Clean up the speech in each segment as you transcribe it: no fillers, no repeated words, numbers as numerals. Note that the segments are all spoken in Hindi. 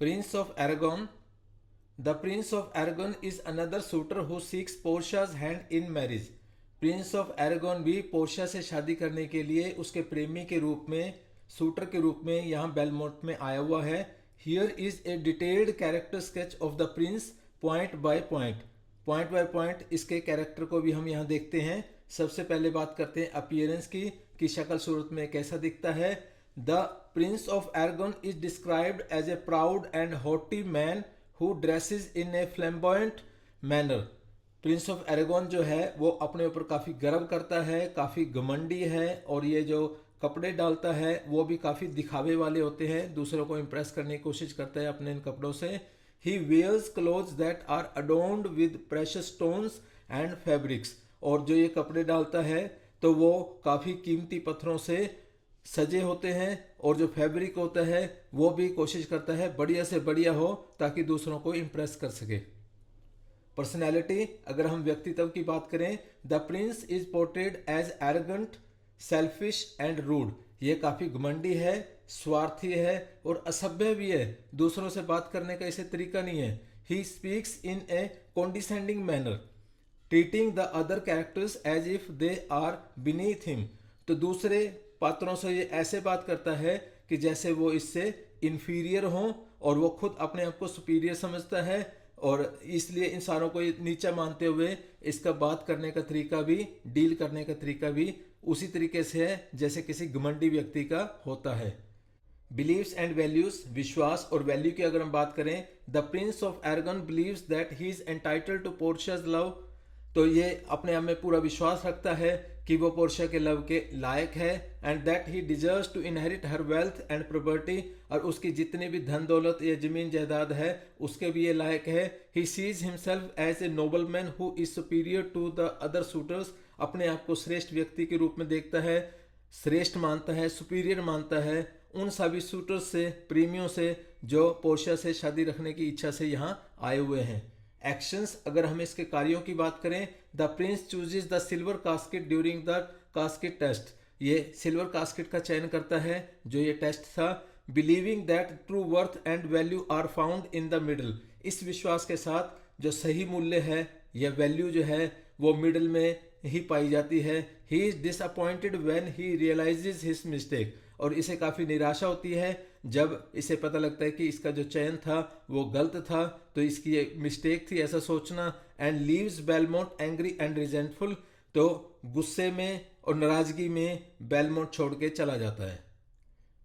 Prince of Aragon. The Prince of Aragon is another suitor who seeks Portia's hand in marriage. Prince of Arragon भी पोर्शिया से शादी करने के लिए उसके प्रेमी के रूप में, सूटर के रूप में यहाँ बेलमोंट में आया हुआ है. Here is a detailed character sketch of the Prince point by point इसके कैरेक्टर को भी हम यहाँ देखते हैं. सबसे पहले बात करते हैं अपीयरेंस की, कि शक्ल सूरत में कैसा दिखता है. The prince of Arragon is described as a proud and haughty man who dresses in a flamboyant manner. Prince of Arragon जो है वो अपने ऊपर काफ़ी गर्व करता है, काफ़ी घमंडी है, और ये जो कपड़े डालता है वो भी काफ़ी दिखावे वाले होते हैं, दूसरों को इम्प्रेस करने की कोशिश करता है अपने इन कपड़ों से. He wears clothes that are adorned with precious stones and fabrics. और जो ये कपड़े डालता है तो वो काफ़ी कीमती पत्थरों से सजे होते हैं, और जो फैब्रिक होता है वो भी कोशिश करता है बढ़िया से बढ़िया हो ताकि दूसरों को इम्प्रेस कर सके. पर्सनैलिटी, अगर हम व्यक्तित्व की बात करें, the prince is portrayed as arrogant, selfish and rude. ये काफ़ी घमंडी है, स्वार्थी है और असभ्य भी है. दूसरों से बात करने का इसे तरीका नहीं है. He speaks in a condescending manner, treating the other characters as if they are beneath him. तो दूसरे पात्रों से ये ऐसे बात करता है कि जैसे वो इससे इन्फीरियर हों, और वो खुद अपने आप को सुपीरियर समझता है, और इसलिए इंसानों को नीचा मानते हुए इसका बात करने का तरीका भी, डील करने का तरीका भी उसी तरीके से है जैसे किसी घमंडी व्यक्ति का होता है. बिलीव्स एंड वैल्यूज, विश्वास और वैल्यू की अगर हम बात करें, the prince of Arragon believes that he is entitled to Portia's love. तो ये अपने आप में पूरा विश्वास रखता है कि वो पोर्शिया के लव के लायक है, and that he deserves to inherit her wealth and property. और उसकी जितनी भी धन दौलत या जमीन जायदाद है उसके भी ये लायक है. He sees himself as a noble man who is superior to the other suitors. अपने आप को श्रेष्ठ व्यक्ति के रूप में देखता है, श्रेष्ठ मानता है, सुपीरियर मानता है उन सभी सूटर्स से, प्रेमियों से जो पोर्शिया से शादी रखने की इच्छा से यहाँ आए हुए हैं. एक्शंस, अगर हम इसके कार्यों की बात करें, the prince chooses the silver casket during the casket test. ये सिल्वर कास्केट का चयन करता है जो ये टेस्ट था. Believing that true worth and value are found in the middle. इस विश्वास के साथ जो सही मूल्य है या वैल्यू जो है वो मिडल में ही पाई जाती है. He is disappointed when he realizes his mistake. और इसे काफ़ी निराशा होती है जब इसे पता लगता है कि इसका जो चयन था वो गलत था, तो इसकी ये मिस्टेक थी ऐसा सोचना. And leaves Belmont angry and resentful. तो गुस्से में और नाराजगी में बेलमोंट छोड़ के चला जाता है.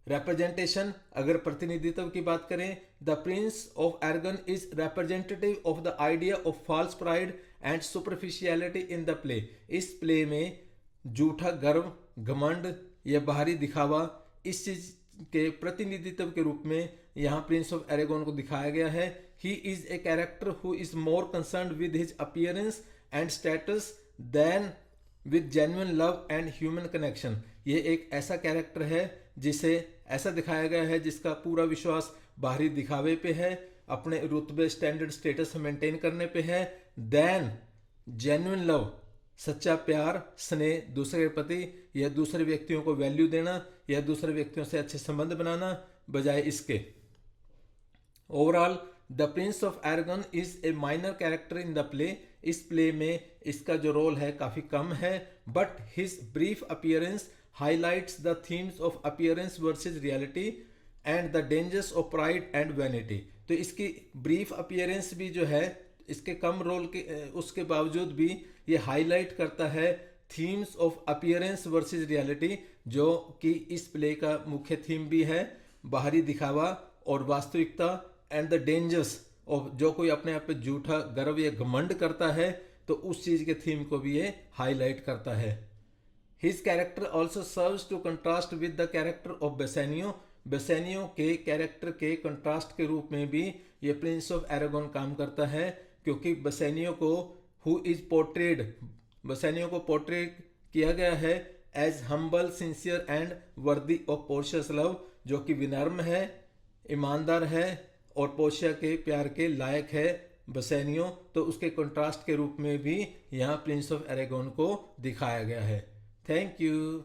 रिप्रेजेंटेशन, अगर प्रतिनिधित्व की बात करें, the prince of Arragon is representative of the idea of false pride and superficiality in the play. इस प्ले में झूठा गर्व, घमंड या बाहरी दिखावा, इस चीज के प्रतिनिधित्व के रूप में यहाँ प्रिंस ऑफ एरागोन को दिखाया गया है. He is a character who is more concerned with his appearance and status than with genuine love and human connection. ये एक ऐसा कैरेक्टर है जिसे ऐसा दिखाया गया है जिसका पूरा विश्वास बाहरी दिखावे पे है, अपने रुतबे, स्टैंडर्ड, स्टेटस मेंटेन करने पे है, देन जेन्युइन लव, सच्चा प्यार, स्नेह दूसरे के प्रति, या दूसरे व्यक्तियों को वैल्यू देना या दूसरे व्यक्तियों से अच्छे संबंध बनाना बजाय इसके. Overall the prince of Arragon is a minor character in the play. इस प्ले में इसका जो रोल है काफ़ी कम है, but his brief appearance highlights the themes of appearance versus reality and the dangers of pride and vanity. तो इसकी ब्रीफ अपीयरेंस भी जो है, इसके कम रोल के उसके बावजूद भी ये हाईलाइट करता है themes of appearance versus reality, जो कि इस प्ले का मुख्य थीम भी है, बाहरी दिखावा और वास्तविकता, एंड द डेंजर्स ऑफ, जो कोई अपने आप पे झूठा गर्व या घमंड करता है तो उस चीज के थीम को भी ये हाईलाइट करता है. His character also serves to contrast with the character of Bassanio. Bassanio के कैरेक्टर के कंट्रास्ट के रूप में भी ये प्रिंस ऑफ एरागोन काम करता है, क्योंकि बेसेनियो को बेसेनियो को पोर्ट्रेट किया गया है as humble, sincere and worthy of Portia's love, जो कि विनम्र है, ईमानदार है और पोर्शिया के प्यार के लायक है बेसेनियो. तो उसके कंट्रास्ट के रूप में भी यहाँ प्रिंस ऑफ एरागोन को दिखाया गया है. Thank you.